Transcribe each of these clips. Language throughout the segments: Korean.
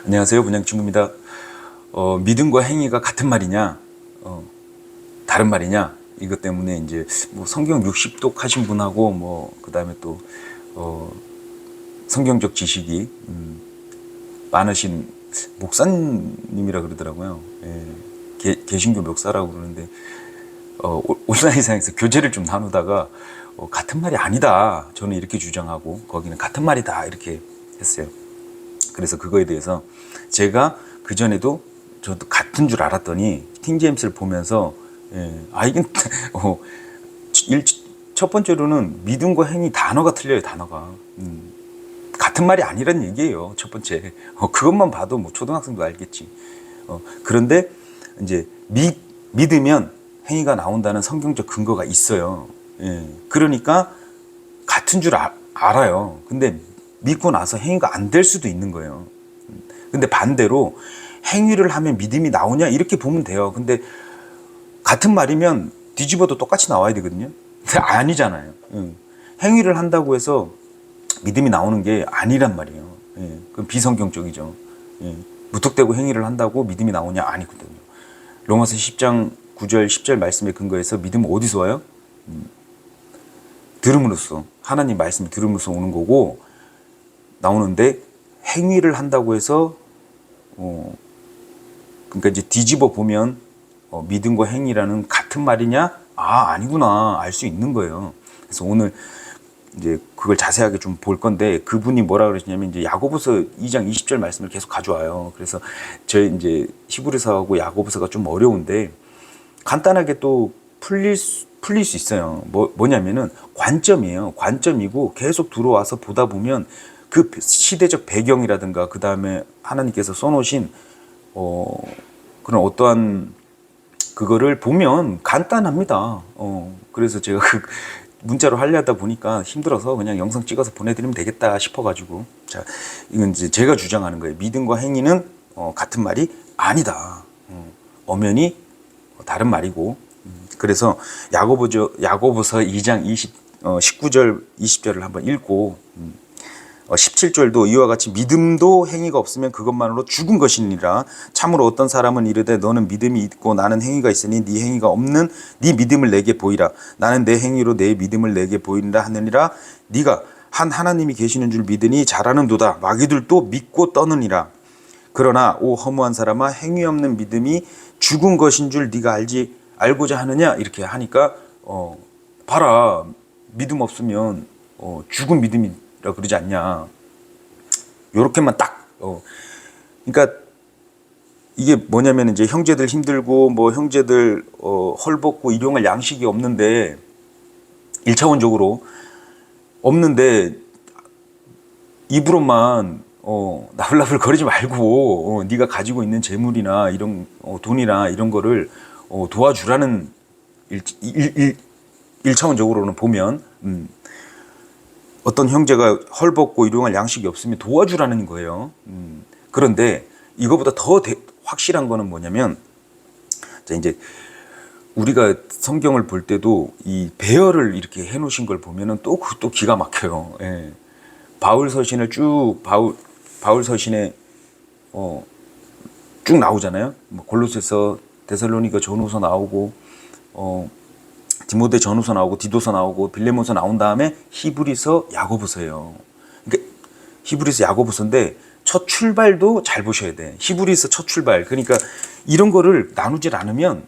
안녕하세요, 문양친구입니다. 믿음과 행위가 같은 말이냐, 다른 말이냐, 이것 때문에 이제 뭐 성경 60독 하신 분하고 그 다음에 또 성경적 지식이 많으신 목사님이라 그러더라고요. 예, 개신교 목사라고 그러는데 온라인상에서 교제를 좀 나누다가 같은 말이 아니다, 저는 이렇게 주장하고 거기는 같은 말이다 이렇게 했어요. 그래서 그거에 대해서 제가 그전에도 저도 같은 줄 알았더니 킹제임스를 보면서 이게 첫 번째로는 믿음과 행위 단어가 틀려요. 단어가 같은 말이 아니란 얘기예요. 첫 번째 그것만 봐도 뭐 초등학생도 알겠지. 그런데 이제 믿으면 행위가 나온다는 성경적 근거가 있어요. 그러니까 같은 줄 알아요. 근데 믿고 나서 행위가 안 될 수도 있는 거예요. 근데 반대로 행위를 하면 믿음이 나오냐 이렇게 보면 돼요. 근데 같은 말이면 뒤집어도 똑같이 나와야 되거든요. 근데 아니잖아요. 행위를 한다고 해서 믿음이 나오는 게 아니란 말이에요. 그건 비성경적이죠. 무턱대고 행위를 한다고 믿음이 나오냐? 아니거든요. 로마서 10장 9절 10절 말씀에 근거해서 믿음은 어디서 와요? 들음으로써, 하나님 말씀을 들음으로써 오는 거고 나오는데, 행위를 한다고 해서 그러니까 이제 뒤집어 보면 믿음과 행위라는 같은 말이냐? 아니구나 알 수 있는 거예요. 그래서 오늘 이제 그걸 자세하게 좀 볼 건데, 그분이 뭐라 그러시냐면 이제 야고보서 2장 20절 말씀을 계속 가져와요. 그래서 저희 이제 히브리서하고 야고보서가 좀 어려운데 간단하게 또 풀릴 수 있어요. 뭐냐면은 관점이에요. 관점이고 계속 들어와서 보다 보면 그 시대적 배경이라든가 그 다음에 하나님께서 써놓으신 그런 어떠한 그거를 보면 간단합니다. 그래서 제가 그 문자로 하려다 보니까 힘들어서 그냥 영상 찍어서 보내드리면 되겠다 싶어가지고, 자, 이건 이제 제가 주장하는 거예요. 믿음과 행위는 같은 말이 아니다. 엄연히 다른 말이고. 그래서 야고보서 2장 19절 20절을 한번 읽고 17절도 이와 같이 믿음도 행위가 없으면 그것만으로 죽은 것이니라. 참으로 어떤 사람은 이르되 너는 믿음이 있고 나는 행위가 있으니 네 행위가 없는 네 믿음을 내게 보이라. 나는 내 행위로 내 믿음을 내게 보이리라 하느니라. 네가 한 하나님이 계시는 줄 믿으니 잘하는도다. 마귀들도 믿고 떠느니라. 그러나 오 허무한 사람아, 행위 없는 믿음이 죽은 것인 줄 네가 알고자 하느냐? 이렇게 하니까 봐라, 믿음 없으면 죽은 믿음이라 그러지 않냐. 요렇게만 딱 그러니까 이게 뭐냐면 이제 형제들 힘들고 형제들 헐벗고 일용할 양식이 없는데, 1차원적으로 없는데 입으로만 나불나불 거리지 말고 네가 가지고 있는 재물이나 이런 돈이나 이런 거를 도와주라는 1차원적으로는 보면 어떤 형제가 헐벗고 일용할 양식이 없으면 도와주라는 거예요. 그런데 이거보다 더 확실한 거는 뭐냐면, 자, 이제 우리가 성경을 볼 때도 이 배열을 이렇게 해놓으신 걸 보면은 또 기가 막혀요. 예. 바울 서신을 바울 서신에 쭉 나오잖아요. 골로새서, 데살로니가 전후서 나오고 디모데 전후서 나오고 디도서 나오고 빌레몬서 나온 다음에 히브리서 야고보서예요. 그러니까 히브리서 야고보서인데 첫 출발도 잘 보셔야 돼. 히브리서 첫 출발. 그러니까 이런 거를 나누질 않으면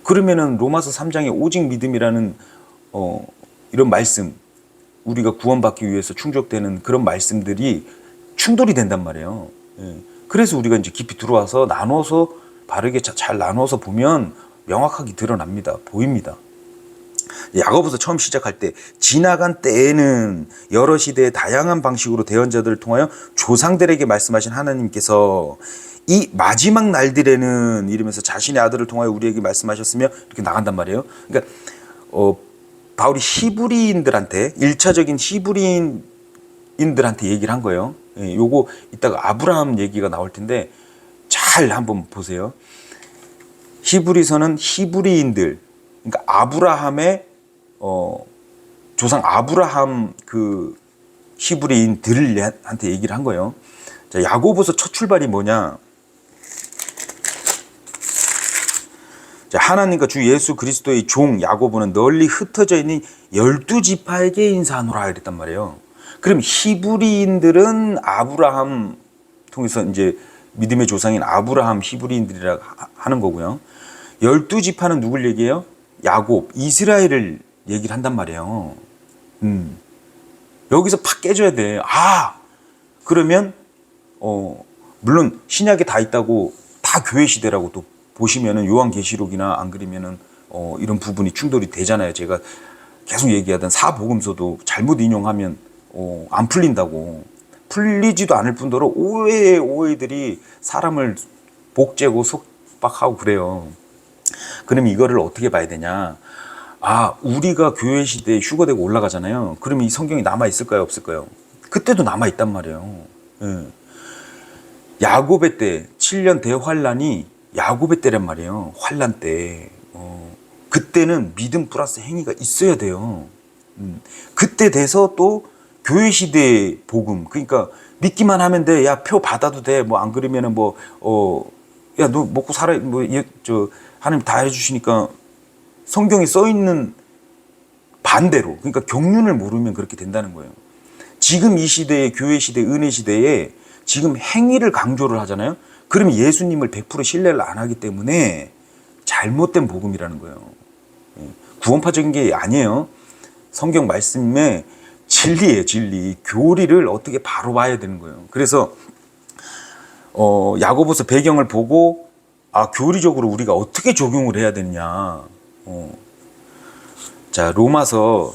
그러면은 로마서 3장에 오직 믿음이라는 이런 말씀, 우리가 구원받기 위해서 충족되는 그런 말씀들이 충돌이 된단 말이에요. 그래서 우리가 이제 깊이 들어와서 나눠서 바르게 잘 나눠서 보면 명확하게 드러납니다. 보입니다. 야고보서 처음 시작할 때 지나간 때에는 여러 시대의 다양한 방식으로 대언자들을 통하여 조상들에게 말씀하신 하나님께서 이 마지막 날들에는 이러면서 자신의 아들을 통하여 우리에게 말씀하셨으며 이렇게 나간단 말이에요. 그러니까 바울이 히브리인들한테, 1차적인 히브리인들한테 얘기를 한 거예요. 요거 이따가 아브라함 얘기가 나올 텐데 잘 한번 보세요. 히브리서는 히브리인들, 그러니까 아브라함의 조상 아브라함 그 히브리인들한테 얘기를 한 거예요. 자, 야고보서 첫 출발이 뭐냐? 자, 하나님과 주 예수 그리스도의 종 야고보는 널리 흩어져 있는 12지파에게 인사하노라 이랬단 말이에요. 그럼 히브리인들은 아브라함 통해서 이제 믿음의 조상인 아브라함 히브리인들이라 하는 거고요. 12지파는 누굴 얘기해요? 야곱, 이스라엘을 얘기를 한단 말이에요. 여기서 팍 깨져야 돼. 아, 그러면 물론 신약에 다 있다고 다 교회 시대라고 또 보시면은 요한계시록이나 안 그러면은 이런 부분이 충돌이 되잖아요. 제가 계속 얘기하던 사복음서도 잘못 인용하면 안 풀린다고. 풀리지도 않을 뿐더러 오해들이 사람을 복제고 속박하고 그래요. 그럼 이거를 어떻게 봐야 되냐? 아, 우리가 교회 시대에 휴거되고 올라가잖아요. 그러면 이 성경이 남아 있을까요, 없을까요? 그때도 남아 있단 말이에요. 예. 야곱의 때 7년 대환란이 야곱의 때란 말이에요. 환란 때. 그때는 믿음 플러스 행위가 있어야 돼요. 그때 돼서 또 교회 시대의 복음. 그러니까 믿기만 하면 돼. 야, 표 받아도 돼. 뭐 안 그러면은 야, 너 먹고 살아. 하나님 다 해주시니까 성경에 써 있는 반대로. 그러니까 경륜을 모르면 그렇게 된다는 거예요. 지금 이 시대의 교회 시대, 은혜 시대에 지금 행위를 강조를 하잖아요. 그러면 예수님을 100% 신뢰를 안 하기 때문에 잘못된 복음이라는 거예요. 구원파적인 게 아니에요. 성경 말씀에 진리예요, 진리. 교리를 어떻게 바로 봐야 되는 거예요. 그래서 야고보서 배경을 보고 교리적으로 우리가 어떻게 적용을 해야 되느냐. 자, 로마서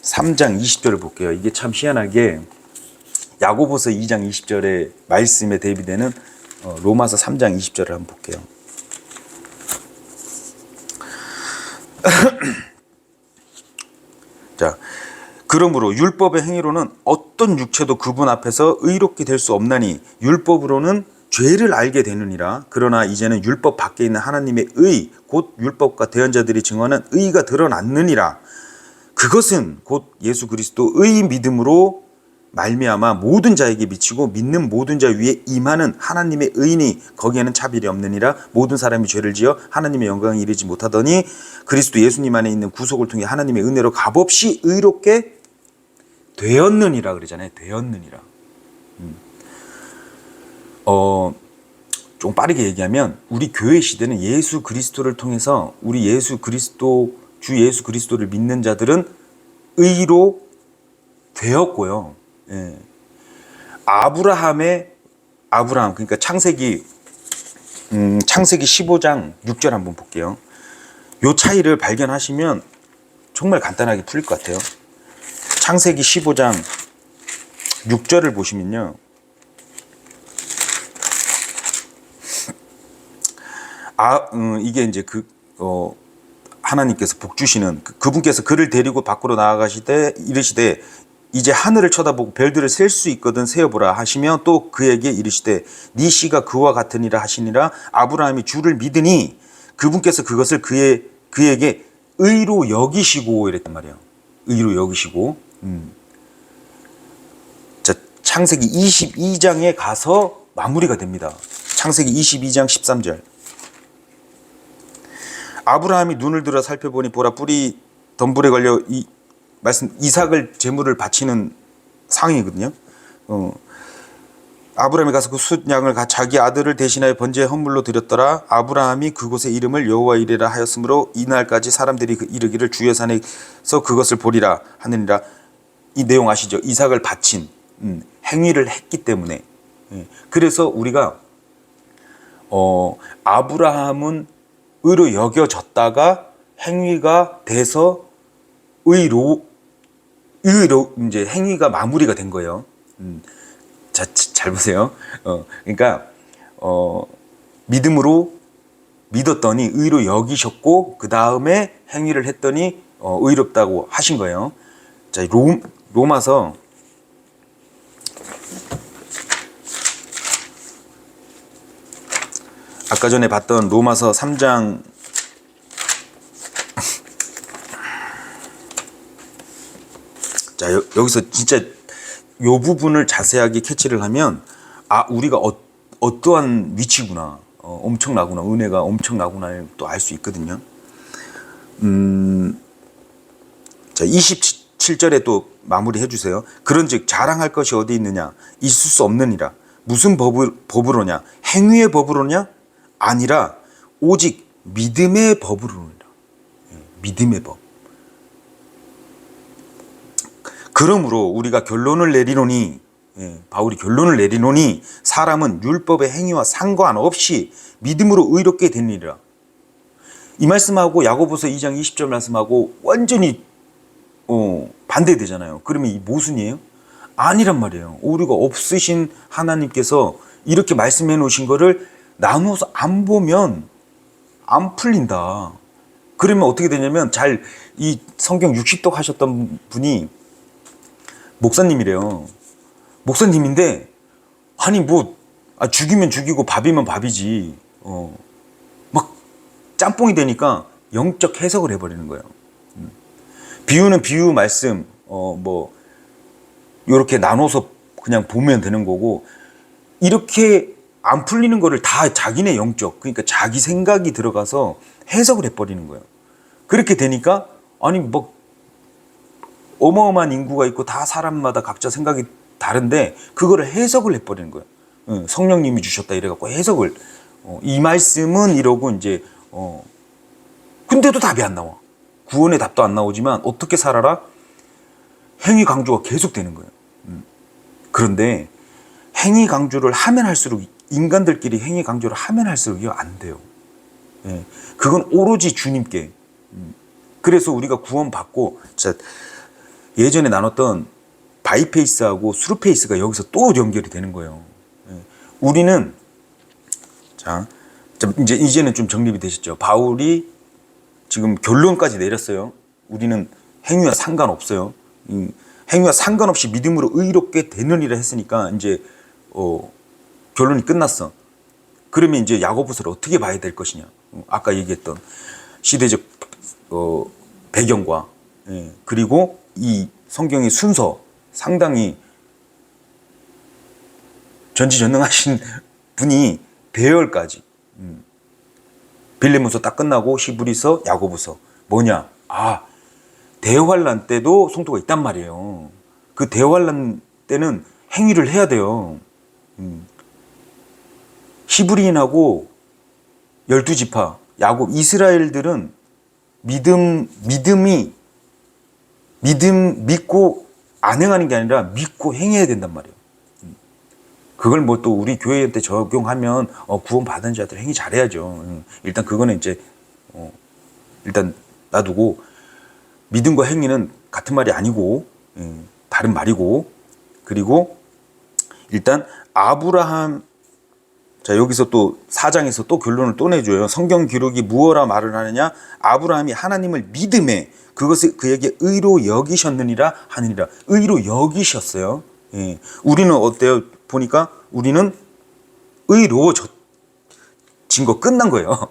3장 20절을 볼게요. 이게 참 희한하게 야고보서 2장 20절의 말씀에 대비되는 로마서 3장 20절을 한번 볼게요. 자, 그러므로 율법의 행위로는 어떤 육체도 그분 앞에서 의롭게 될 수 없나니 율법으로는 죄를 알게 되느니라. 그러나 이제는 율법 밖에 있는 하나님의 의, 곧 율법과 대언자들이 증언하는 의가 드러났느니라. 그것은 곧 예수 그리스도의 믿음으로 말미암아 모든 자에게 미치고 믿는 모든 자 위에 임하는 하나님의 의니 거기에는 차별이 없느니라. 모든 사람이 죄를 지어 하나님의 영광에 이르지 못하더니 그리스도 예수님 안에 있는 구속을 통해 하나님의 은혜로 값없이 의롭게 되었느니라 그러잖아요. 되었느니라. 좀 빠르게 얘기하면 우리 교회 시대는 예수 그리스도를 통해서 우리 주 예수 그리스도를 믿는 자들은 의로 되었고요. 예. 아브라함 그러니까 창세기 15장 6절 한번 볼게요. 요 차이를 발견하시면 정말 간단하게 풀릴 것 같아요. 창세기 15장 6절을 보시면요. 이게 이제 하나님께서 복 주시는 그분께서 그를 데리고 밖으로 나아가시되 이르시되 이제 하늘을 쳐다보고 별들을 셀 수 있거든 세어보라 하시며 또 그에게 이르시되 네 씨가 그와 같으니라 하시니라. 아브라함이 주를 믿으니 그분께서 그것을 그에게 의로 여기시고 이랬단 말이에요. 의로 여기시고. 자, 창세기 22장에 가서 마무리가 됩니다. 창세기 22장 13절. 아브라함이 눈을 들어 살펴보니 보라 뿔이 덤불에 걸려 이삭을 제물을 바치는 상황이거든요. 아브라함이 가서 그 숫양을 자기 아들을 대신하여 번제의 헌물로 드렸더라. 아브라함이 그곳의 이름을 여호와 이레라 하였으므로 이날까지 사람들이 이르기를 주의 산에서 그것을 보리라 하느니라. 이 내용 아시죠? 이삭을 바친 행위를 했기 때문에. 그래서 우리가 아브라함은 의로 여겨졌다가 행위가 돼서 의로 이제 행위가 마무리가 된 거예요. 자, 잘 보세요. 그러니까 믿음으로 믿었더니 의로 여기셨고 그 다음에 행위를 했더니 의롭다고 하신 거예요. 자, 로마서 아까 전에 봤던 로마서 3장 자, 여기서 진짜 요 부분을 자세하게 캐치를 하면 우리가 어떠한 위치구나, 엄청나구나, 은혜가 엄청나구나를 또 알 수 있거든요. 자, 27절에 또 마무리 해주세요. 그런즉 자랑할 것이 어디 있느냐? 있을 수 없느니라. 무슨 법으로냐? 행위의 법으로냐? 아니라 오직 믿음의 법으로니라. 믿음의 법. 그러므로 우리가 결론을 내리노니, 바울이 결론을 내리노니 사람은 율법의 행위와 상관없이 믿음으로 의롭게 되니라. 이 말씀하고 야고보서 2장 20절 말씀하고 완전히 반대되잖아요. 그러면 이 모순이에요? 아니란 말이에요. 오류가 없으신 하나님께서 이렇게 말씀해 놓으신 거를 나누어서 안 보면 안 풀린다. 그러면 어떻게 되냐면 이 성경 60독 하셨던 분이 목사님이래요. 목사님인데 아니 죽이면 죽이고 밥이면 밥이지. 막 짬뽕이 되니까 영적 해석을 해버리는 거예요. 비유는 비유 말씀 이렇게 나눠서 그냥 보면 되는 거고, 이렇게 안 풀리는 거를 다 자기네 영적, 그러니까 자기 생각이 들어가서 해석을 해버리는 거예요. 그렇게 되니까 아니 어마어마한 인구가 있고 다 사람마다 각자 생각이 다른데 그거를 해석을 해버리는 거예요. 성령님이 주셨다 이래갖고 해석을 이 말씀은 이러고 이제 근데도 답이 안 나와. 구원의 답도 안 나오지만 어떻게 살아라? 행위 강조가 계속 되는 거예요. 그런데 행위 강조를 하면 할수록, 인간들끼리 행위 강조를 하면 할수록 이거 안 돼요. 그건 오로지 주님께. 그래서 우리가 구원받고, 예전에 나눴던 바이페이스하고 스루페이스가 여기서 또 연결이 되는 거예요. 우리는, 이제는 좀 정립이 되셨죠. 바울이 지금 결론까지 내렸어요. 우리는 행위와 상관없어요. 행위와 상관없이 믿음으로 의롭게 되느니라 했으니까 이제 결론이 끝났어. 그러면 이제 야고보서를 어떻게 봐야 될 것이냐? 아까 얘기했던 시대적 배경과 그리고 이 성경의 순서, 상당히 전지전능하신 분이 대열까지, 빌레몬서 딱 끝나고 히브리서, 야고보서 뭐냐? 대환란 때도 성도가 있단 말이에요. 그 대환란 때는 행위를 해야 돼요. 히브리인하고 12지파, 야곱, 이스라엘들은 믿고 안 행하는 게 아니라 믿고 행해야 된단 말이에요. 그걸 또 우리 교회한테 적용하면 구원 받은 자들 행위 잘해야죠. 일단 그거는 이제 일단 놔두고, 믿음과 행위는 같은 말이 아니고 다른 말이고, 그리고 일단 아브라함, 여기서 또 4장에서 또 결론을 또 내줘요. 성경 기록이 무엇라 말을 하느냐? 아브라함이 하나님을 믿음에 그것을 그에게 의로 여기셨느니라 하느니라. 의로 여기셨어요. 우리는 어때요? 보니까 우리는 의로워진 거 끝난 거예요.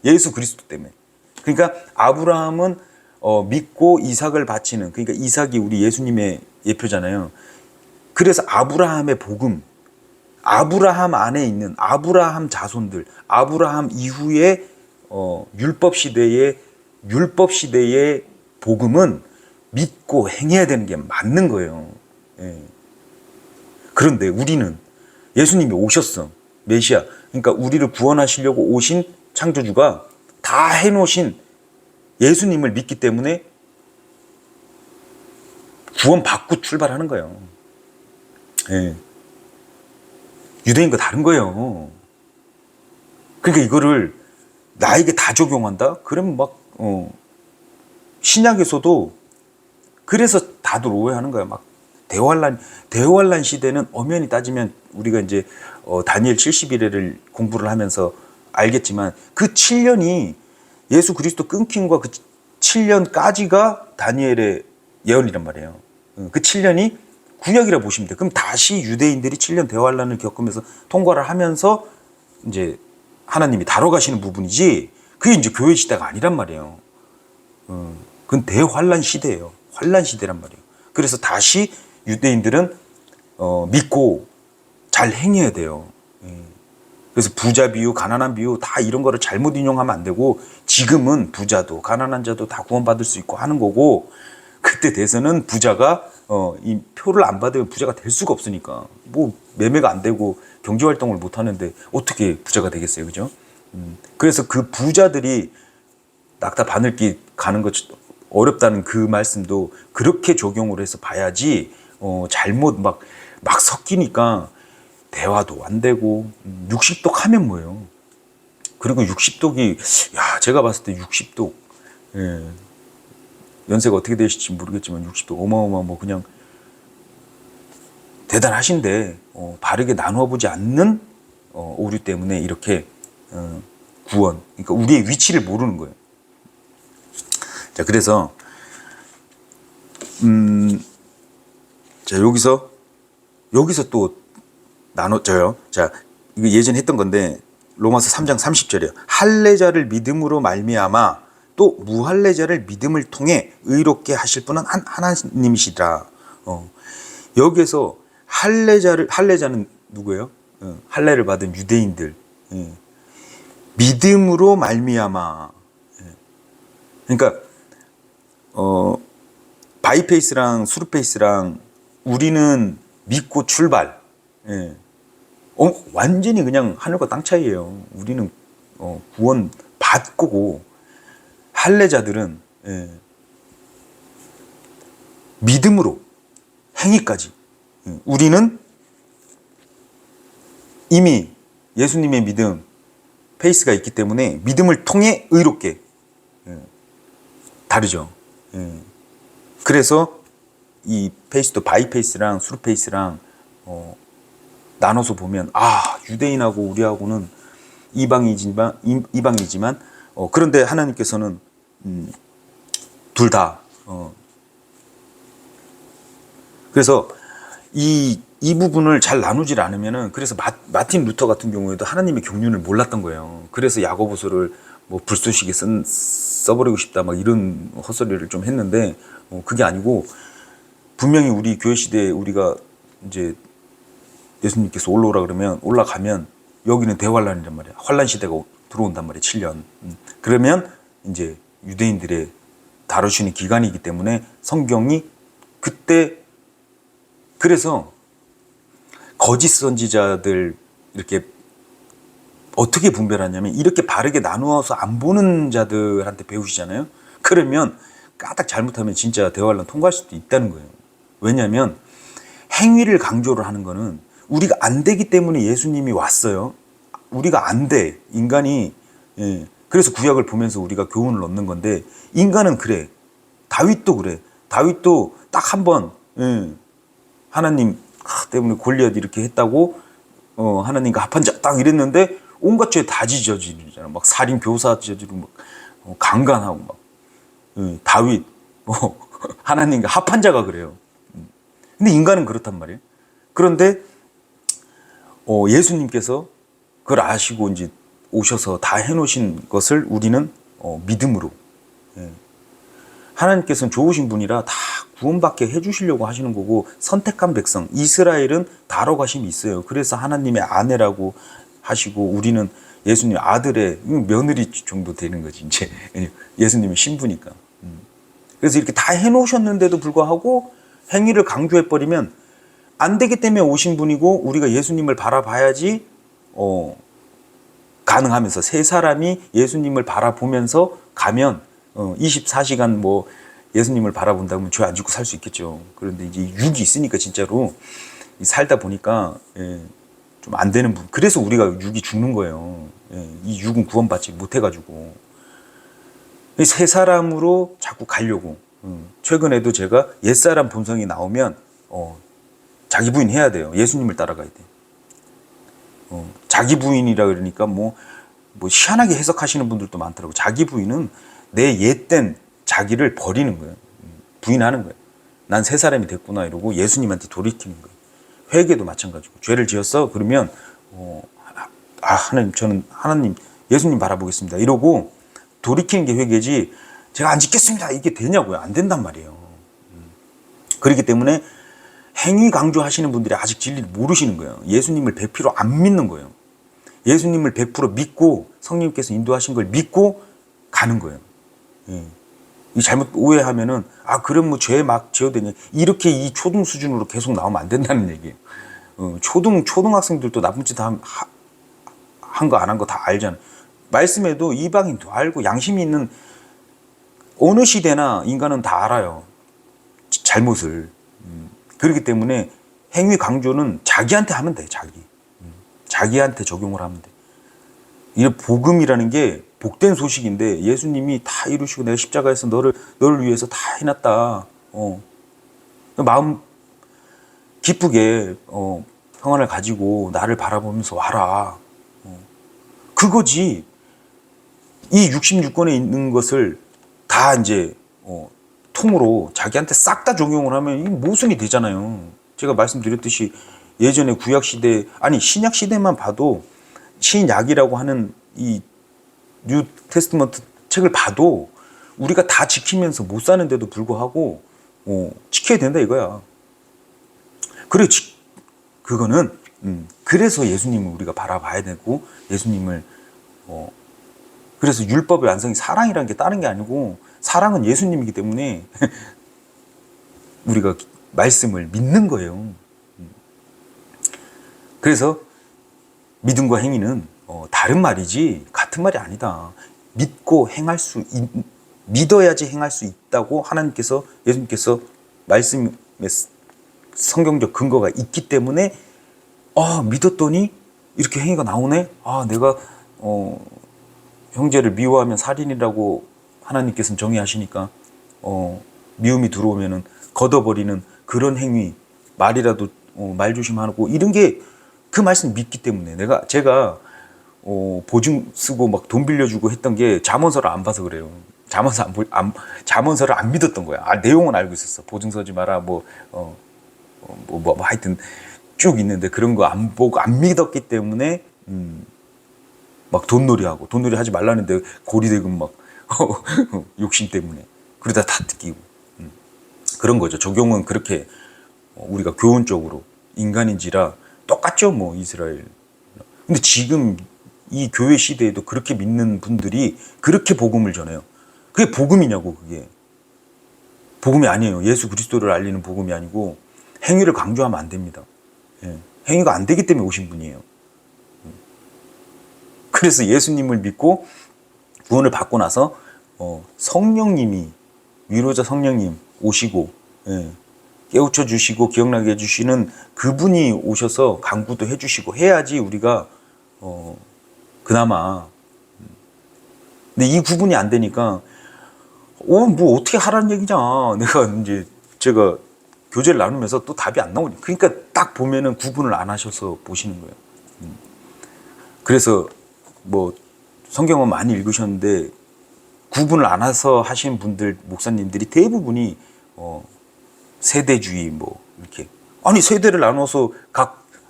예수 그리스도 때문에. 그러니까 아브라함은 믿고 이삭을 바치는, 그러니까 이삭이 우리 예수님의 예표잖아요. 그래서 아브라함의 복음, 아브라함 안에 있는 아브라함 자손들, 아브라함 이후에 율법 시대의 복음은 믿고 행해야 되는 게 맞는 거예요. 그런데 우리는 예수님이 오셨어, 메시아. 그러니까 우리를 구원하시려고 오신 창조주가 다 해놓으신 예수님을 믿기 때문에 구원받고 출발하는 거예요. 유대인과 다른 거예요. 그러니까 이거를 나에게 다 적용한다? 그러면 신약에서도 그래서 다들 오해하는 거야. 대환란 시대는 엄연히 따지면 우리가 이제 다니엘 70일을 공부를 하면서 알겠지만 그 7년이 예수 그리스도 끊김과 그 7년까지가 다니엘의 예언이란 말이에요. 그 7년이 구약이라 보시면 돼요. 그럼 다시 유대인들이 7년 대환란을 겪으면서 통과를 하면서 이제 하나님이 다뤄가시는 부분이지, 그게 이제 교회 시대가 아니란 말이에요. 그건 대환란 시대예요. 환란 시대란 말이에요. 그래서 다시 유대인들은 믿고 잘 행해야 돼요. 그래서 부자 비유, 가난한 비유 다 이런 거를 잘못 인용하면 안 되고, 지금은 부자도 가난한 자도 다 구원받을 수 있고 하는 거고, 그때 돼서는 부자가 이 표를 안 받으면 부자가 될 수가 없으니까, 뭐 매매가 안 되고 경제 활동을 못 하는데 어떻게 부자가 되겠어요, 그죠? 그래서 그 부자들이 낙타 바늘길 가는 것 어렵다는 그 말씀도 그렇게 적용을 해서 봐야지, 잘못 막 섞이니까 대화도 안 되고, 60독 하면 뭐예요? 그리고 60독이, 야, 제가 봤을 때 60독, 예, 연세가 어떻게 되실지 모르겠지만 60독 어마어마 뭐 그냥 대단하신데, 바르게 나누어 보지 않는 오류 때문에 이렇게 구원, 그러니까 우리의 위치를 모르는 거예요. 자, 그래서 자, 여기서 또 나눠져요. 자, 이거 예전에 했던 건데, 로마서 3장 30절이에요. 할례자를 믿음으로 말미암아 또 무할례자를 믿음을 통해 의롭게 하실 분은 하나님이시라. 여기에서 할례자는 누구예요? 할례를 받은 유대인들. 믿음으로 말미암아. 그러니까 바이페이스랑 수루페이스랑 우리는 믿고 출발. 완전히 그냥 하늘과 땅 차이예요. 우리는 구원 받고, 할례자들은 믿음으로 행위까지. 우리는 이미 예수님의 믿음 페이스가 있기 때문에 믿음을 통해 의롭게. 다르죠. 그래서 이 페이스도 바이페이스랑 수루페이스랑 나눠서 보면, 유대인하고 우리하고는 이방이지만 그런데 하나님께서는 둘 다. 그래서 이 부분을 잘 나누질 않으면은, 그래서 마틴 루터 같은 경우에도 하나님의 경륜을 몰랐던 거예요. 그래서 야고보서를 뭐 불쏘시개 써버리고 싶다 막 이런 헛소리를 좀 했는데, 그게 아니고, 분명히 우리 교회 시대에 우리가 이제 예수님께서 올라오라 그러면 올라가면 여기는 대환란이란 말이야. 환란 시대가 들어온단 말이야. 7년. 그러면 이제 유대인들의 다루시는 기간이기 때문에 성경이 그때, 그래서 거짓 선지자들 이렇게 어떻게 분별하냐면, 이렇게 바르게 나누어서 안 보는 자들한테 배우시잖아요. 그러면 까딱 잘못하면 진짜 대환란 통과할 수도 있다는 거예요. 왜냐하면 행위를 강조를 하는 거는 우리가 안 되기 때문에 예수님이 왔어요. 우리가 안 돼. 인간이. 그래서 구약을 보면서 우리가 교훈을 얻는 건데, 인간은 그래. 다윗도 그래. 다윗도 딱 한 번, 하나님 때문에 골리앗 이렇게 했다고, 하나님과 합한 자 딱 이랬는데, 온갖 죄 다 지저지르잖아. 막 살인, 교사 지저지르고, 막, 강간하고, 막. 다윗, 하나님과 합한 자가 그래요. 근데 인간은 그렇단 말이에요. 그런데 예수님께서 그걸 아시고 이제 오셔서 다 해놓으신 것을 우리는 믿음으로, 하나님께서는 좋으신 분이라 다 구원받게 해주시려고 하시는 거고, 선택한 백성 이스라엘은 다뤄가심이 있어요. 그래서 하나님의 아내라고 하시고, 우리는 예수님 아들의 며느리 정도 되는 거지 이제. 예수님의 신부니까. 그래서 이렇게 다 해놓으셨는데도 불구하고 행위를 강조해버리면 안 되기 때문에 오신 분이고, 우리가 예수님을 바라봐야지 가능하면서, 세 사람이 예수님을 바라보면서 가면 24시간 뭐 예수님을 바라본다면 죄 안 짓고 살 수 있겠죠. 그런데 이제 육이 있으니까 진짜로 살다 보니까 좀 안 되는 분. 그래서 우리가 육이 죽는 거예요. 이 육은 구원받지 못해가지고. 세 사람으로 자꾸 가려고. 최근에도 제가 옛사람 본성이 나오면 자기 부인 해야 돼요. 예수님을 따라가야 돼요. 자기 부인이라 그러니까 뭐 희한하게 해석하시는 분들도 많더라고요. 자기 부인은 내 옛된 자기를 버리는 거예요. 부인하는 거예요. 난 새 사람이 됐구나 이러고 예수님한테 돌이키는 거예요. 회개도 마찬가지고, 죄를 지었어 그러면 하나님, 저는 하나님 예수님 바라보겠습니다 이러고 돌이키는 게 회개지, 제가 안 짓겠습니다 이게 되냐고요. 안 된단 말이에요. 그렇기 때문에 행위 강조하시는 분들이 아직 진리를 모르시는 거예요. 예수님을 100% 안 믿는 거예요. 예수님을 100% 믿고 성령님께서 인도하신 걸 믿고 가는 거예요. 예. 이 잘못 오해하면은 그럼 뭐 죄 막 지어도 되냐 이렇게 이 초등 수준으로 계속 나오면 안 된다는 얘기예요. 초등학생들도 나쁜 짓 한 거 안 한 거 다 알잖아요. 말씀에도 이방인도 알고 양심이 있는 어느 시대나 인간은 다 알아요. 잘못을. 그렇기 때문에 행위 강조는 자기한테 하면 돼. 자기한테 적용을 하면 돼. 이 복음이라는 게 복된 소식인데 예수님이 다 이루시고 내가 십자가에서 너를 위해서 다 해놨다. 마음 기쁘게 평안을 가지고 나를 바라보면서 와라. 그거지. 이 66권에 있는 것을 다 이제 통으로 자기한테 싹 다 적용을 하면 이 모순이 되잖아요. 제가 말씀드렸듯이 예전에 구약 시대 신약 시대만 봐도 신약이라고 하는 이 뉴 테스트먼트 책을 봐도 우리가 다 지키면서 못 사는데도 불구하고 지켜야 된다 이거야. 그래 그거는 그래서 예수님을 우리가 바라봐야 되고 예수님을 그래서 율법의 완성이 사랑이라는 게 다른 게 아니고 사랑은 예수님이기 때문에 우리가 말씀을 믿는 거예요. 그래서 믿음과 행위는 다른 말이지 같은 말이 아니다. 믿고 믿어야지 행할 수 있다고 예수님께서 말씀에 성경적 근거가 있기 때문에 믿었더니 이렇게 행위가 나오네. 내가 형제를 미워하면 살인이라고 하나님께서는 정의하시니까 미움이 들어오면은 걷어버리는 그런 행위 말이라도 말 조심하고 이런 게 그 말씀 믿기 때문에 제가 보증 쓰고 막 돈 빌려주고 했던 게 잠언서를 안 봐서 그래요. 잠언서를 안 믿었던 거야. 내용은 알고 있었어. 보증서지 마라 뭐 하여튼 쭉 있는데 그런 거 안 보고 안 믿었기 때문에 막 돈놀이 하지 말라는데 고리대금 막 욕심 때문에 그러다 다 뜯기고 그런 거죠. 적용은 그렇게 우리가 교훈적으로 인간인지라 똑같죠, 뭐 이스라엘. 근데 지금 이 교회 시대에도 그렇게 믿는 분들이 그렇게 복음을 전해요. 그게 복음이냐고. 그게 복음이 아니에요. 예수 그리스도를 알리는 복음이 아니고 행위를 강조하면 안 됩니다. 행위가 안 되기 때문에 오신 분이에요. 그래서 예수님을 믿고 구원을 받고 나서 성령님이 위로자 성령님 오시고 깨우쳐 주시고 기억나게 해주시는 그분이 오셔서 강구도 해주시고 해야지 우리가 그나마. 근데 이 구분이 안 되니까 뭐 어떻게 하라는 얘기냐. 제가 교제를 나누면서 또 답이 안 나오니. 그러니까 딱 보면은 구분을 안 하셔서 보시는 거예요. 그래서 뭐 성경은 많이 읽으셨는데 구분을 안 해서 하신 분들 목사님들이 대부분이 세대주의 뭐 이렇게 세대를 나눠서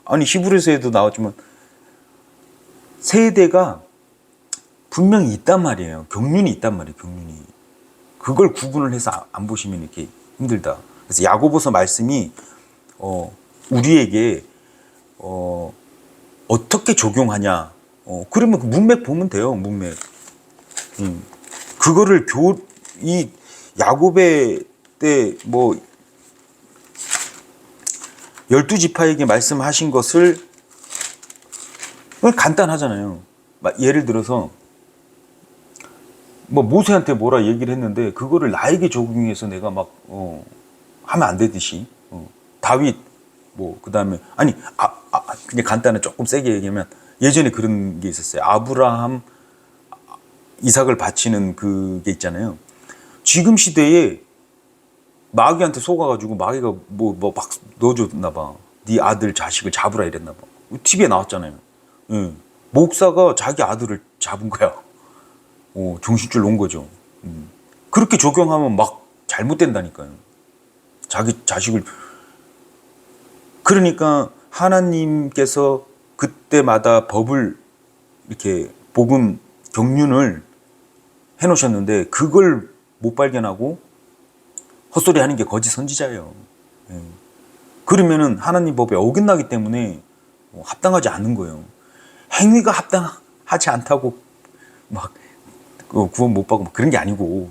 히브리서에도 나왔지만 세대가 분명히 있단 말이에요. 경륜이 있단 말이에요. 경륜이. 그걸 구분을 해서 안 보시면 이렇게 힘들다. 그래서 야고보서 말씀이 우리에게 어떻게 적용하냐. 그러면 그 문맥 보면 돼요. 문맥. 그거를 이 야고보의 때 뭐 12지파에게 말씀하신 것을 간단하잖아요. 예를 들어서 뭐 모세한테 뭐라 얘기를 했는데 그거를 나에게 적용해서 내가 막 하면 안 되듯이 다윗 뭐 그다음에 그냥 간단히 조금 세게 얘기하면 예전에 그런 게 있었어요. 아브라함 이삭을 바치는 그게 있잖아요. 지금 시대에 마귀한테 속아가지고 마귀가 뭐 막 넣어줬나 봐. 네 아들 자식을 잡으라 이랬나 봐. TV에 나왔잖아요. 목사가 자기 아들을 잡은 거야. 정신줄 놓은 거죠. 그렇게 적용하면 막 잘못된다니까요. 자기 자식을. 그러니까 하나님께서 그때마다 법을 이렇게 복음 경륜을 해놓으셨는데 그걸 못 발견하고 헛소리 하는 게 거짓 선지자예요. 그러면은 하나님 법에 어긋나기 때문에 합당하지 않는 거예요. 행위가 합당하지 않다고 막 구원 못 받고 그런 게 아니고,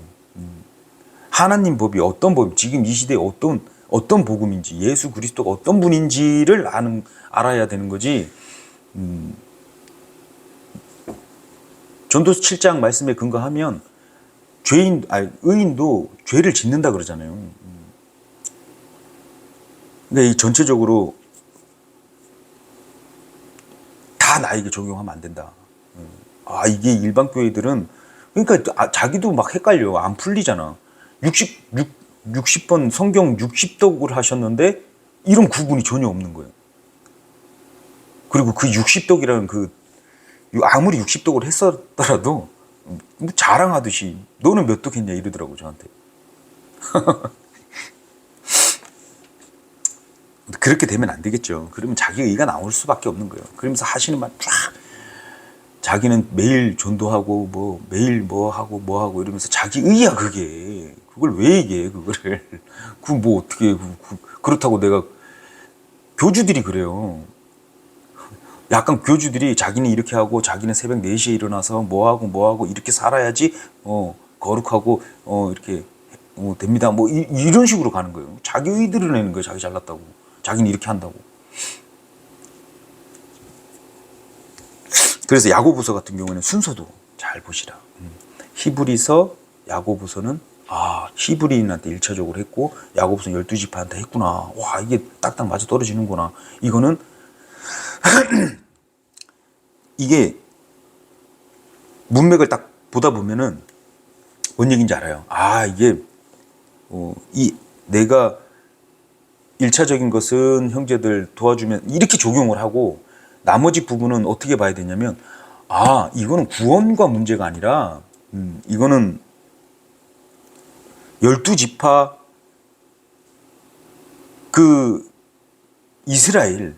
하나님 법이 어떤 법, 지금 이 시대에 어떤 복음인지, 예수 그리스도가 어떤 분인지를 알아야 되는 거지. 전도서 7장 말씀에 근거하면 의인도 죄를 짓는다 그러잖아요. 근데 이 전체적으로 다 나에게 적용하면 안 된다. 이게 일반 교회들은, 그러니까 자기도 막 헷갈려. 안 풀리잖아. 60번 성경 60독을 하셨는데 이런 구분이 전혀 없는 거예요. 그리고 그 60독이라는 아무리 60독을 했었더라도 뭐 자랑하듯이 너는 몇 독 했냐 이러더라고 저한테. 그렇게 되면 안 되겠죠. 그러면 자기 의가 나올 수밖에 없는 거예요. 그러면서 하시는 말 쫙, 자기는 매일 전도하고 매일 뭐 하고 이러면서 자기 의야 그게. 그걸 왜 얘기해 그거를. 어떻게 그렇다고 내가, 교주들이 그래요. 약간 교주들이 자기는 이렇게 하고 자기는 새벽 4시에 일어나서 뭐하고 이렇게 살아야지 거룩하고 이렇게 됩니다. 이런 식으로 가는 거예요. 자기 의들을 내는 거예요. 자기 잘났다고. 자기는 이렇게 한다고. 그래서 야고보서 같은 경우에는 순서도 잘 보시라. 히브리서, 야고보서는 히브리인한테 1차적으로 했고 야고보서는 12지파한테 했구나. 와, 이게 딱딱 맞아 떨어지는구나. 이거는 이게 문맥을 딱 보다 보면은 뭔 얘기인지 알아요. 이게 내가 1차적인 것은 형제들 도와주면 이렇게 적용을 하고, 나머지 부분은 어떻게 봐야 되냐면, 이거는 구원과 문제가 아니라 이거는 12지파 이스라엘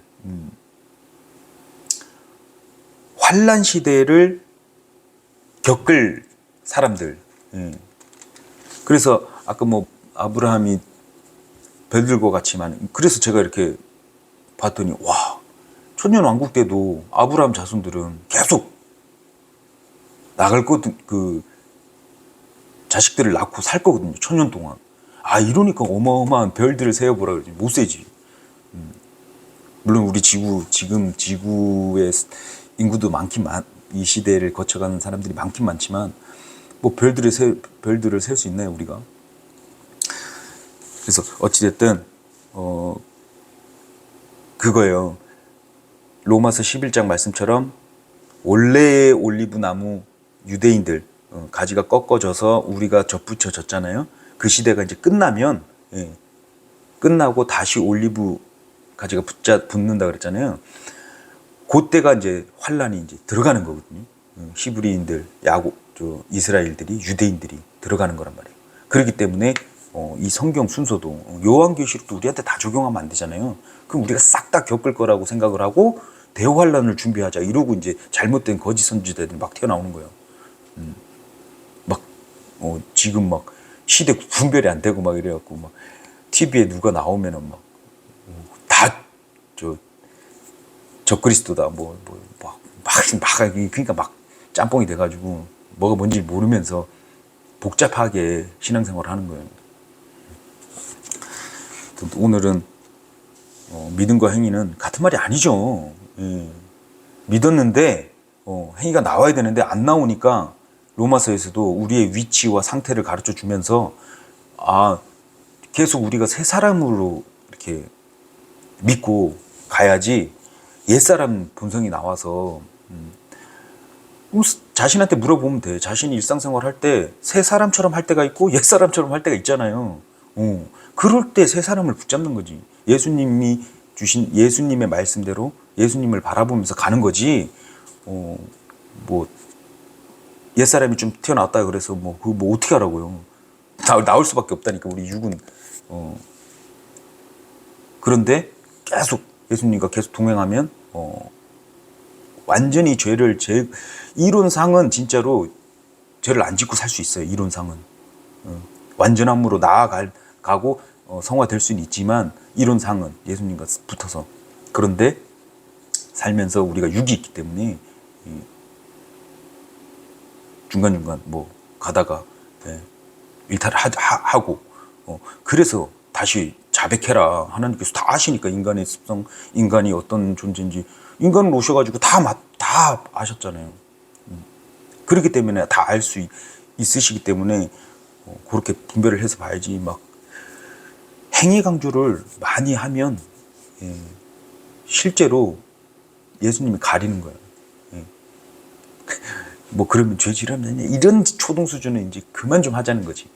환란 시대를 겪을 사람들. 그래서 아까 아브라함이 별들과 같지만, 그래서 제가 이렇게 봤더니 천년왕국 때도 아브라함 자손들은 계속 나갈 자식들을 낳고 살 거거든요. 천년 동안. 이러니까 어마어마한 별들을 세어보라 그러지. 못 세지. 물론 우리 지금 지구의 인구도 이 시대를 거쳐가는 사람들이 많긴 많지만, 별들을 셀 수 있나요, 우리가? 그래서 어찌됐든 그거예요. 로마서 11장 말씀처럼 원래의 올리브 나무 유대인들 가지가 꺾어져서 우리가 접붙여졌잖아요. 그 시대가 이제 끝나고 다시 올리브 가지가 붙는다 그랬잖아요. 그때가 이제 환란이 이제 들어가는 거거든요. 히브리인들, 이스라엘들이, 유대인들이 들어가는 거란 말이에요. 그렇기 때문에 이 성경 순서도 요한계시록도 우리한테 다 적용하면 안 되잖아요. 그럼 우리가 싹 다 겪을 거라고 생각을 하고 대환란을 준비하자 이러고 이제 잘못된 거짓 선지자들이 막 튀어나오는 거예요. 지금 시대 분별이 안 되고 이래갖고 TV에 누가 나오면은 적그리스도다 그러니까 짬뽕이 돼가지고 뭐가 뭔지 모르면서 복잡하게 신앙생활을 하는 거예요. 오늘은 믿음과 행위는 같은 말이 아니죠. 믿었는데 행위가 나와야 되는데 안 나오니까 로마서에서도 우리의 위치와 상태를 가르쳐 주면서 계속 우리가 새 사람으로 이렇게 믿고 가야지 옛사람 본성이 나와서 자신한테 물어보면 돼. 자신이 일상생활 할 때 새 사람처럼 할 때가 있고 옛 사람처럼 할 때가 있잖아요. 그럴 때 새 사람을 붙잡는 거지. 예수님이 주신 예수님의 말씀대로 예수님을 바라보면서 가는 거지. 옛사람이 좀 튀어나왔다 그래서 그거 어떻게 하라고요. 나올 수밖에 없다니까 우리 육은. 그런데 계속 예수님과 계속 동행하면 완전히 이론상은 진짜로 죄를 안 짓고 살 수 있어요. 이론상은 완전함으로 나아가고 성화될 수는 있지만 이론상은 예수님과 붙어서. 그런데 살면서 우리가 육이 있기 때문에 중간중간 뭐 가다가 일탈을 하고 그래서 다시 자백해라. 하나님께서 다 아시니까 인간의 습성, 인간이 어떤 존재인지 인간을 오셔가지고 다 아셨잖아요. 그렇기 때문에 다 알 수 있으시기 때문에 그렇게 분별을 해서 봐야지. 막 행위 강조를 많이 하면 실제로 예수님이 가리는 거예요. 뭐 그러면 죄질하면 이런 초등 수준은 이제 그만 좀 하자는 거지.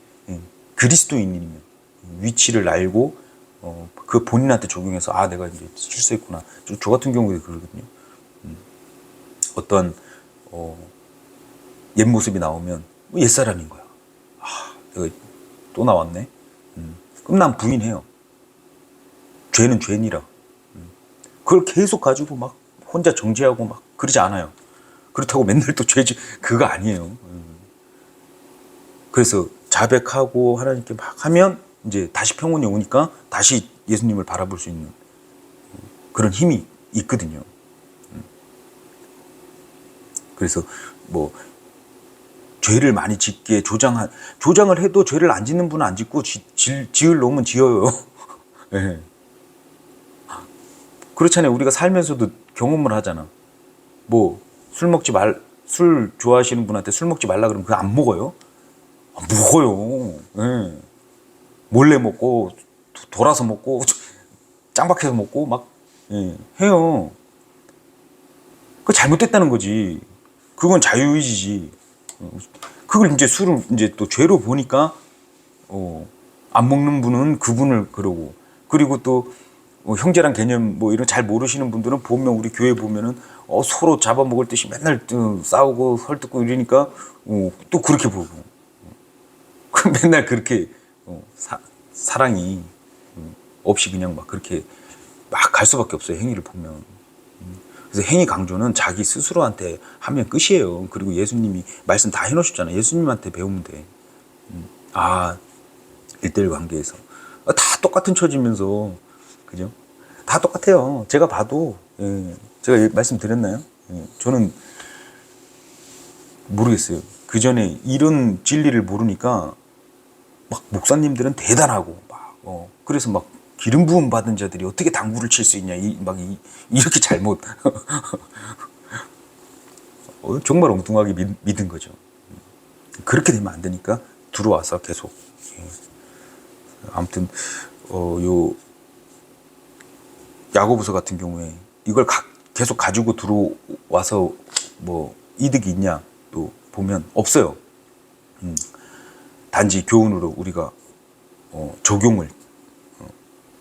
그리스도인이면 위치를 알고 그 본인한테 적용해서 아 내가 이제 실수했구나. 저 같은 경우에 그러거든요. 어떤 옛 모습이 나오면 옛 사람인 거야. 아 내가 또 나왔네. 그럼 난 부인해요. 죄는 죄니라. 그걸 계속 가지고 막 혼자 정죄하고 막 그러지 않아요. 그렇다고 맨날 또 죄지 그거 아니에요. 그래서 자백하고 하나님께 막 하면 이제 다시 평온이 오니까 다시 예수님을 바라볼 수 있는 그런 힘이 있거든요. 그래서 뭐 죄를 많이 짓게 조장을 해도 죄를 안 짓는 분은 안 짓고 지을 놈은 지어요. 네. 그렇잖아요. 우리가 살면서도 경험을 하잖아. 뭐 술 좋아하시는 분한테 술 먹지 말라 그러면 그거 안 먹어요? 먹어요. 네. 몰래 먹고 돌아서 먹고 짱박해서 먹고 막 해요. 그거 잘못됐다는 거지. 그건 자유의지지. 그걸 이제 술을 이제 또 죄로 보니까 안 먹는 분은 그분을 그러고 그리고 또 형제란 개념 뭐 이런 잘 모르시는 분들은 보면 우리 교회 보면은 서로 잡아먹을 듯이 맨날 싸우고 헐뜯고 이러니까 또 그렇게 보고 맨날 그렇게 사랑이 없이 그냥 막 그렇게 막 갈 수밖에 없어요. 행위를 보면. 그래서 행위 강조는 자기 스스로한테 하면 끝이에요. 그리고 예수님이 말씀 다 해놓으셨잖아요. 예수님한테 배우면 돼. 아 1대1 관계에서 다 똑같은 처지면서 그죠? 다 똑같아요. 제가 봐도 제가 말씀드렸나요? 저는 모르겠어요. 그 전에 이런 진리를 모르니까 막 목사님들은 대단하고 막 그래서 막 기름 부음 받은 자들이 어떻게 당구를 칠 수 있냐 이렇게 잘못 정말 엉뚱하게 믿은 거죠. 그렇게 되면 안 되니까 들어와서 계속 아무튼 요 야고보서 같은 경우에 이걸 계속 가지고 들어와서 뭐 이득이 있냐 또 보면 없어요. 단지 교훈으로 우리가 적용을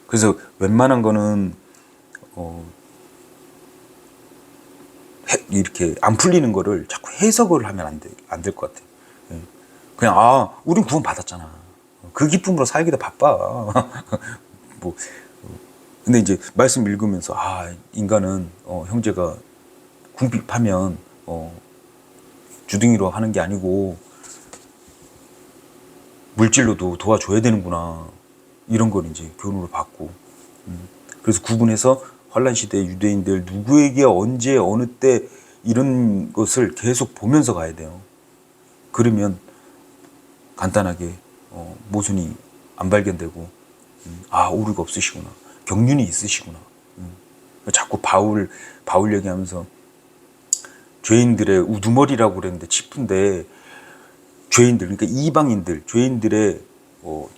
그래서 웬만한 거는 이렇게 안 풀리는 거를 자꾸 해석을 하면 안 될 것 같아요. 그냥 우린 구원 받았잖아. 그 기쁨으로 살기도 바빠. 뭐 근데 이제 말씀 읽으면서 인간은 형제가 궁핍하면 주둥이로 하는 게 아니고 물질로도 도와줘야 되는구나. 이런 걸 이제 교훈으로 받고 그래서 구분해서 환란 시대 유대인들 누구에게 언제 어느 때 이런 것을 계속 보면서 가야 돼요. 그러면 간단하게 모순이 안 발견되고 오류가 없으시구나. 경륜이 있으시구나. 자꾸 바울 얘기하면서 죄인들의 우두머리라고 그랬는데 짚은데 죄인들 그러니까 이방인들 죄인들의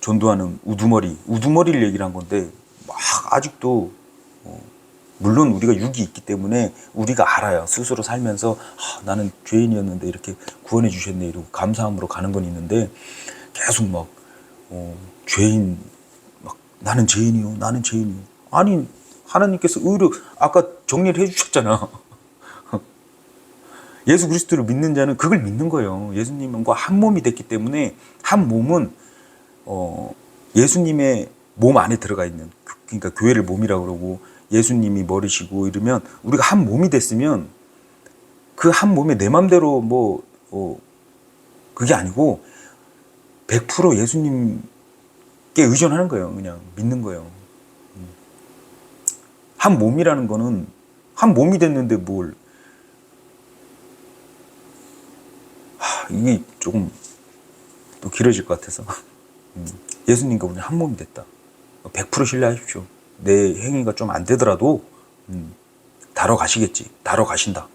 전도하는 우두머리를 얘기를 한 건데 막 아직도 물론 우리가 육이 있기 때문에 우리가 알아요. 스스로 살면서 나는 죄인이었는데 이렇게 구원해 주셨네 이러고 감사함으로 가는 건 있는데 계속 막 죄인 막 나는 죄인이요. 아니 하나님께서 의로 아까 정리를 해주셨잖아. 예수 그리스도를 믿는 자는 그걸 믿는 거예요. 예수님과 한 몸이 됐기 때문에 한 몸은 예수님의 몸 안에 들어가 있는 그러니까 교회를 몸이라고 그러고 예수님이 머리시고 이러면 우리가 한 몸이 됐으면 그 한 몸에 내 맘대로 그게 아니고 100% 예수님 의존하는 거예요. 그냥 믿는 거예요. 한 몸이라는 거는 한 몸이 됐는데 뭘 이게 조금 또 길어질 것 같아서 예수님과 우리 한 몸이 됐다. 100% 신뢰하십시오. 내 행위가 좀 안 되더라도 다뤄 가시겠지. 다뤄 가신다.